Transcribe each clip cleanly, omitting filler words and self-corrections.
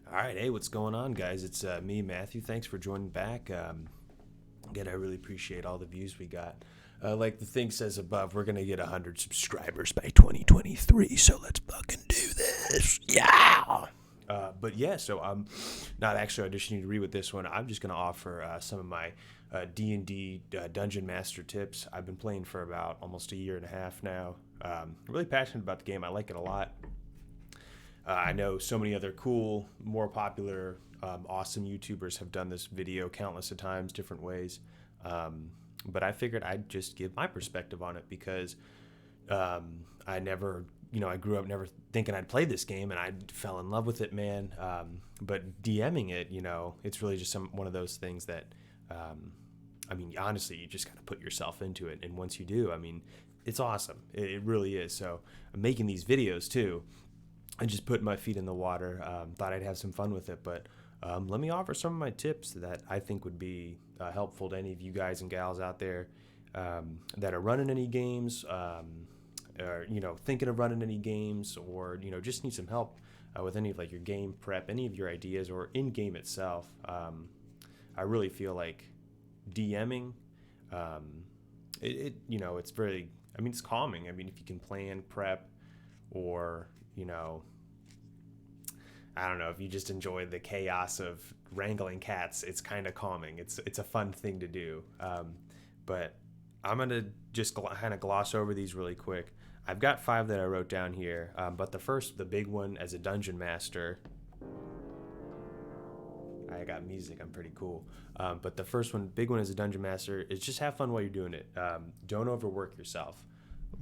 All right, hey, what's going on, guys? It's me, Matthew. Thanks for joining back. Again, I really appreciate all the views we got. Like the thing says above, we're gonna get 100 subscribers by 2023. So let's fucking do this, yeah. But yeah, so I'm not actually auditioning to read with this one. I'm just gonna offer some of my D&D Dungeon Master tips. I've been playing for about almost a year and a half now. Really passionate about the game. I like it a lot. I know so many other cool, more popular, awesome YouTubers have done this video countless of times, different ways. But I figured I'd just give my perspective on it because I never, I grew up never thinking I'd play this game, and I fell in love with it, man. But DMing it, it's really just one of those things that, honestly, you just got to put yourself into it. And once you do, it's awesome. It really is. So I'm making these videos too. I just put my feet in the water. Thought I'd have some fun with it, but let me offer some of my tips that I think would be helpful to any of you guys and gals out there that are running any games, or thinking of running any games, or just need some help with any of like your game prep, any of your ideas, or in game itself. I really feel like DMing, it's very. It's calming. If you can plan, prep, or I don't know, if you just enjoy the chaos of wrangling cats, it's kind of calming. It's a fun thing to do. But I'm gonna just kind of gloss over these really quick. I've got 5 that I wrote down here, but the big one as a dungeon master. I got music. I'm pretty cool. But the first one, big one as a dungeon master, is just have fun while you're doing it. Don't overwork yourself.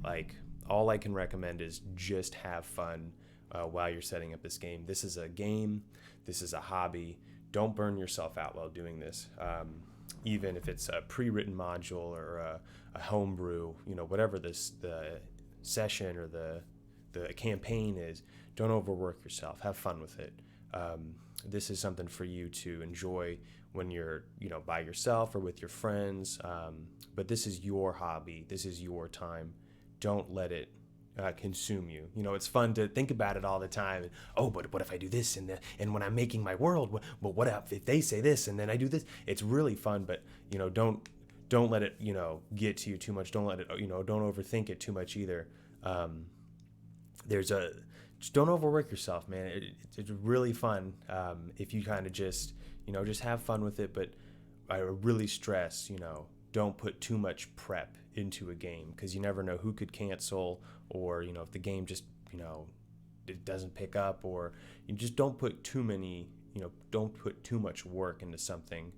Like, all I can recommend is just have fun while you're setting up this game. This is a game. This is a hobby. Don't burn yourself out while doing this. Even if it's a pre-written module or a homebrew, whatever the session or the campaign is, don't overwork yourself. Have fun with it. This is something for you to enjoy when you're, by yourself or with your friends. But this is your hobby. This is your time. Don't let it consume you. It's fun to think about it all the time. Oh, but what if I do this? And when I'm making my world, what if they say this and then I do this? It's really fun, but don't let it get to you too much. Don't let it don't overthink it too much either. Just don't overwork yourself, man. It's really fun if you kind of just have fun with it. But I really stress don't put too much prep into a game, because you never know who could cancel, or if the game just it doesn't pick up, or you just don't put too much work into something.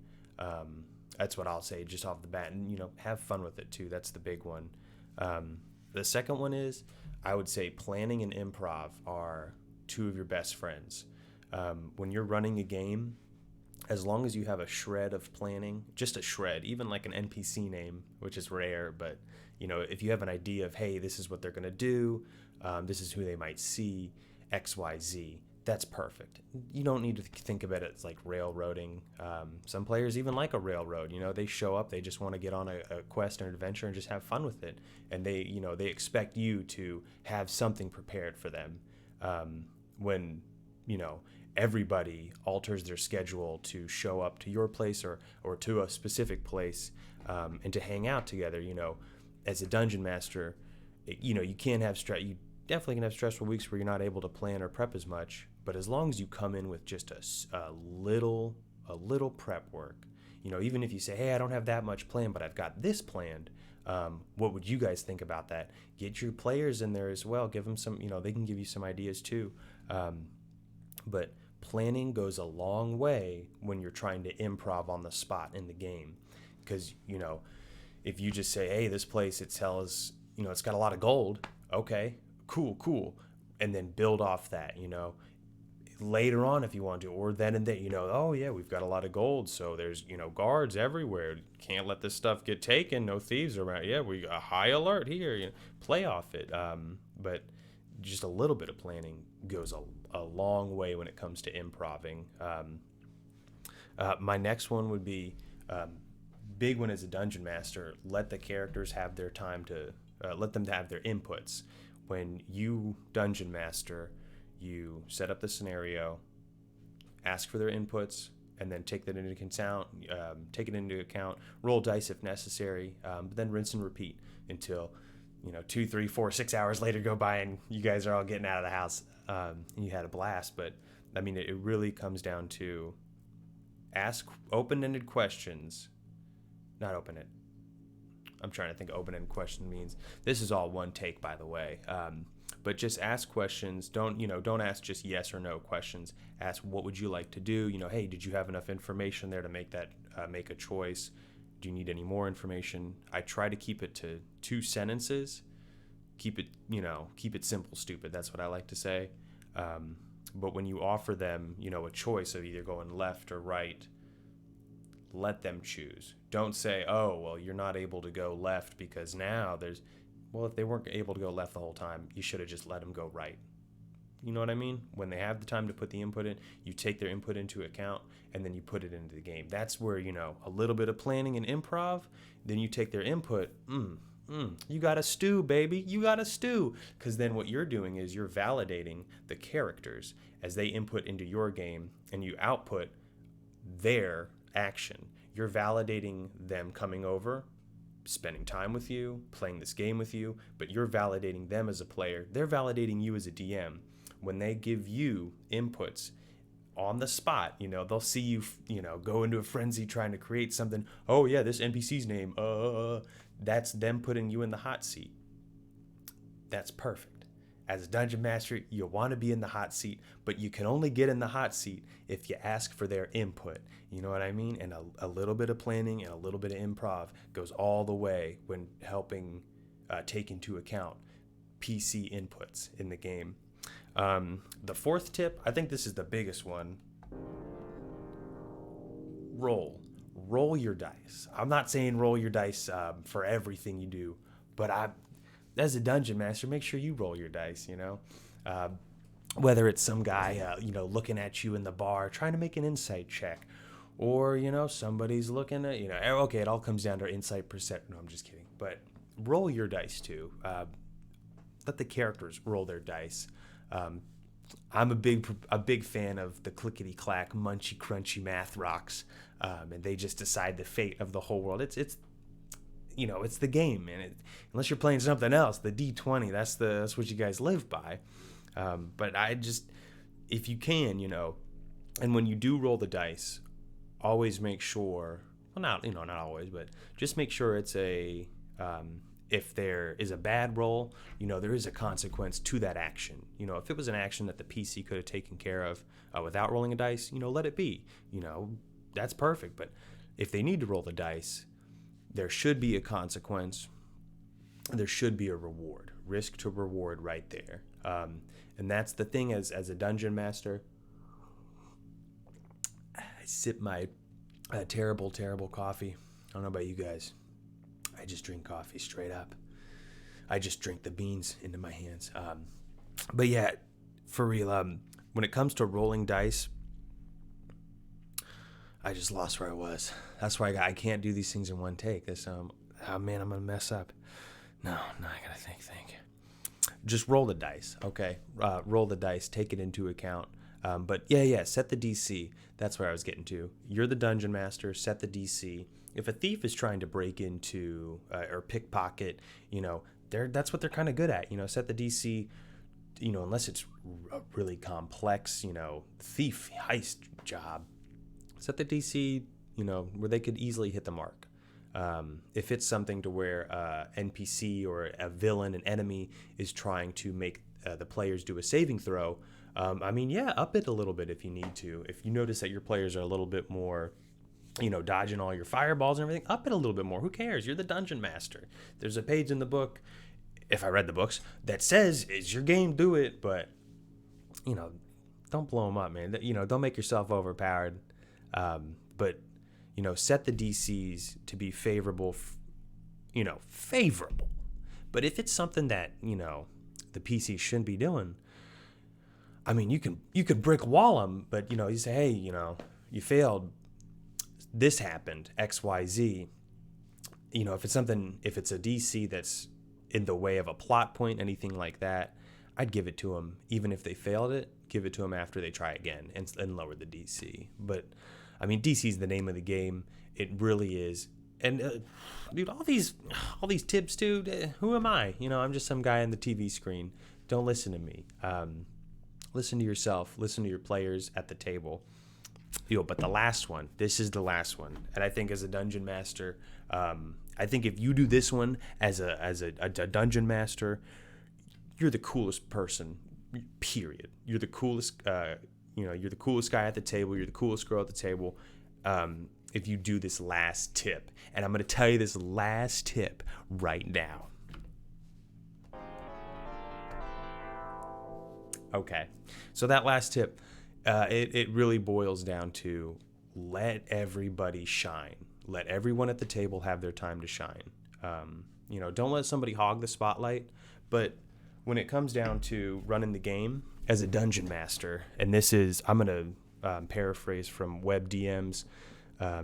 That's what I'll say just off the bat, and have fun with it too. That's the big one. The second one is, I would say planning and improv are 2 of your best friends. When you're running a game, as long as you have a shred of planning, just a shred, even like an NPC name, which is rare, but if you have an idea of, hey, this is what they're gonna do, this is who they might see, XYZ, that's perfect. You don't need to think of it as like railroading. Some players even like a railroad. They show up, they just want to get on a quest or an adventure and just have fun with it, and they expect you to have something prepared for them. When everybody alters their schedule to show up to your place or to a specific place, and to hang out together. As a dungeon master, you can't have stress. You definitely can have stressful weeks where you're not able to plan or prep as much. But as long as you come in with just a little prep work, even if you say, hey, I don't have that much planned, but I've got this planned. What would you guys think about that? Get your players in there as well. Give them some, they can give you some ideas too. But planning goes a long way when you're trying to improv on the spot in the game. Because, if you just say, hey, this place, it sells, it's got a lot of gold. Okay, cool. And then build off that, later on if you want to, or then and then, oh yeah, we've got a lot of gold. So there's, guards everywhere. Can't let this stuff get taken. No thieves around. Yeah, we got high alert here. Play off it. But just a little bit of planning goes a long way when it comes to improving. My next one would be, big one as a dungeon master, let the characters have their time to, let them have their inputs. When you dungeon master, you set up the scenario, ask for their inputs, and then take it into account, roll dice if necessary, but then rinse and repeat until 2, 3, 4, 6 hours later go by and you guys are all getting out of the house, and you had a blast. But I mean, it really comes down to ask open-ended questions. Not open-ended. I'm trying to think open-ended question means. This is all one take, by the way. But just ask questions. Don't ask just yes or no questions. Ask, what would you like to do? Hey, did you have enough information there to make a choice? Do you need any more information? I try to keep it to 2 sentences. Keep it simple, stupid. That's what I like to say. But when you offer them, a choice of either going left or right, let them choose. Don't say, oh, well, you're not able to go left because now if they weren't able to go left the whole time, you should have just let them go right. You know what I mean? When they have the time to put the input in, you take their input into account and then you put it into the game. That's where, a little bit of planning and improv, then you take their input, you got to stew, baby. You got to stew. Because then what you're doing is you're validating the characters as they input into your game and you output their action. You're validating them coming over, spending time with you, playing this game with you, but you're validating them as a player. They're validating you as a DM. When they give you inputs on the spot, they'll see you, go into a frenzy trying to create something. Oh yeah, this NPC's name, that's them putting you in the hot seat. That's perfect. As a dungeon master, you want to be in the hot seat, but you can only get in the hot seat if you ask for their input. You know what I mean? And a little bit of planning and a little bit of improv goes all the way when helping take into account PC inputs in the game. The 4th tip, I think this is the biggest one. Roll your dice. I'm not saying roll your dice for everything you do, but as a dungeon master, make sure you roll your dice, whether it's some guy, looking at you in the bar, trying to make an insight check, or, somebody's looking at, okay, it all comes down to insight percent. No, I'm just kidding. But roll your dice too. Let the characters roll their dice. I'm a big fan of the clickety clack, munchy crunchy math rocks, and they just decide the fate of the whole world. It's the game, man. Unless you're playing something else, the D20, that's what you guys live by. But if you can, and when you do roll the dice, always make sure, well, not always, but just make sure it's if there is a bad roll, there is a consequence to that action. If it was an action that the PC could have taken care of without rolling a dice, let it be. That's perfect. But if they need to roll the dice, there should be a consequence. There should be a reward, risk to reward right there. And that's the thing as a dungeon master. I sip my terrible, terrible coffee. I don't know about you guys. I just drink coffee straight up. I just drink the beans into my hands. But yeah, for real, when it comes to rolling dice, I just lost where I was. That's why I can't do these things in one take. Oh man, I'm gonna mess up. No, I gotta think. Just roll the dice, okay? Roll the dice, take it into account. But yeah, set the DC. That's where I was getting to. You're the dungeon master, set the DC. If a thief is trying to break into or pickpocket, that's what they're kind of good at. Set the DC, unless it's a really complex, thief heist job. Set the DC, where they could easily hit the mark. If it's something to where NPC or a villain, an enemy, is trying to make the players do a saving throw, up it a little bit if you need to. If you notice that your players are a little bit more, dodging all your fireballs and everything, up it a little bit more. Who cares? You're the dungeon master. There's a page in the book, if I read the books, that says, it's your game, do it. But, don't blow them up, man. Don't make yourself overpowered. But set the DCs to be favorable, favorable. But if it's something that, the PC shouldn't be doing, you can brick wall them, but, you say, hey, you failed. This happened, X, Y, Z. If it's a DC that's in the way of a plot point, anything like that, I'd give it to them, even if they failed it, give it to them after they try again and lower the DC. But I mean, DC is the name of the game. It really is. And dude, all these tips, dude. Who am I? You know, I'm just some guy on the TV screen. Don't listen to me. Listen to yourself. Listen to your players at the table. But the last one. This is the last one. And I think as a dungeon master, I think if you do this one as a dungeon master, you're the coolest person. Period. You're the coolest. You're the coolest guy at the table. You're the coolest girl at the table. If you do this last tip, and I'm going to tell you this last tip right now. Okay, so that last tip, it really boils down to let everybody shine. Let everyone at the table have their time to shine. Don't let somebody hog the spotlight. But when it comes down to running the game as a dungeon master, and this is, I'm going to paraphrase from WebDM's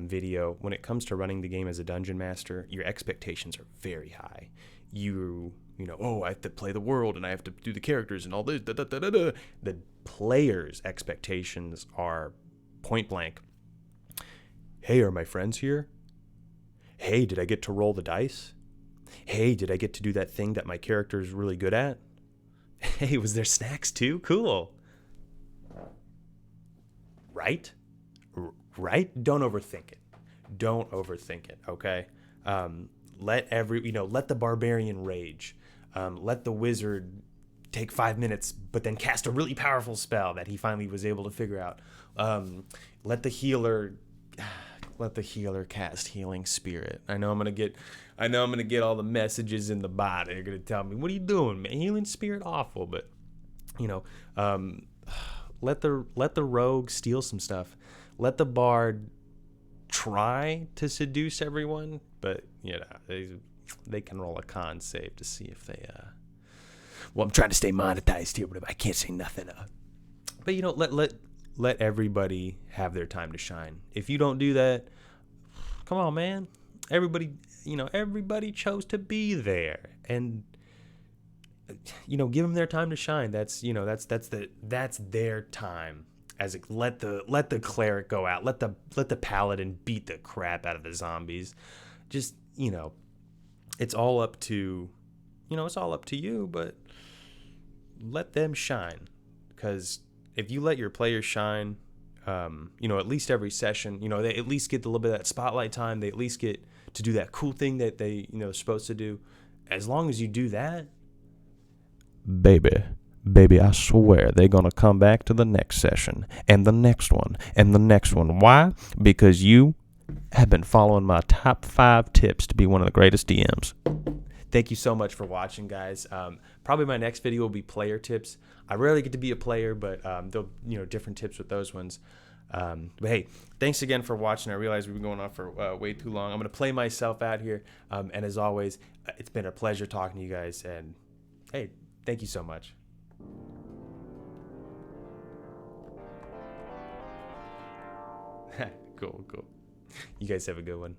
video. When it comes to running the game as a dungeon master, your expectations are very high. I have to play the world and I have to do the characters and all this. The players' expectations are point blank. Hey, are my friends here? Hey, did I get to roll the dice? Hey, did I get to do that thing that my character is really good at? Hey, was there snacks too? Cool. Right? Don't overthink it. Don't overthink it, okay? Let the barbarian rage. Let the wizard take 5 minutes, but then cast a really powerful spell that he finally was able to figure out. Let the healer cast healing spirit. I know I'm gonna get all the messages in the bot. They're gonna tell me, "What are you doing, man? Healing spirit, awful." But let the rogue steal some stuff. Let the bard try to seduce everyone, but they can roll a con save to see if they. Well, I'm trying to stay monetized here, but I can't say nothing. But let everybody have their time to shine. If you don't do that, come on, man. Everybody chose to be there, and give them their time to shine. That's their time. Let the cleric go out. Let the paladin beat the crap out of the zombies. Just it's all up to you, but let them shine. Because if you let your players shine, at least every session, they at least get a little bit of that spotlight time. They at least get to do that cool thing that they are supposed to do. As long as you do that, baby, I swear they're going to come back to the next session and the next one and the next one. Why? Because you have been following my top 5 tips to be one of the greatest DMs. Thank you so much for watching, guys. Probably my next video will be player tips. I rarely get to be a player, but there'll different tips with those ones. But hey, thanks again for watching. I realize we've been going on for way too long. I'm going to play myself out here. And as always, it's been a pleasure talking to you guys. And hey, thank you so much. Cool. You guys have a good one.